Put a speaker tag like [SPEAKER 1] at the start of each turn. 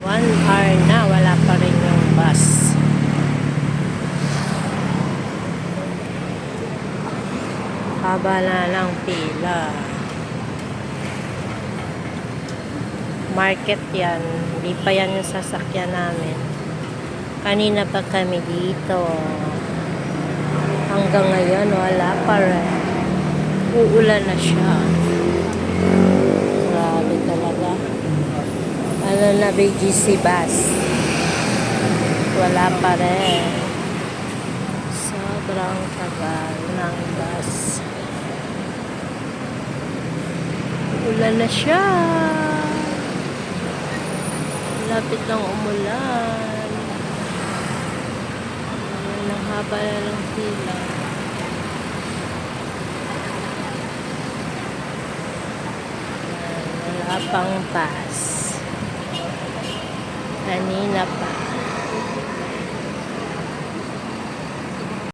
[SPEAKER 1] 1 hour na, wala pa rin yung bus. Haba na lang pila. Market yan. Hindi pa yan yung sasakyan namin. Kanina pa kami dito. Hanggang ngayon, wala pa rin. Uulan na siya. Grabe talaga. Ano na, BGC bus. Wala pa rin. Sobrang tagal ng bus. Ulan na siya. Lapit ng umulan. Ang haba na ng pila. Wala pang bus. Kanina pa.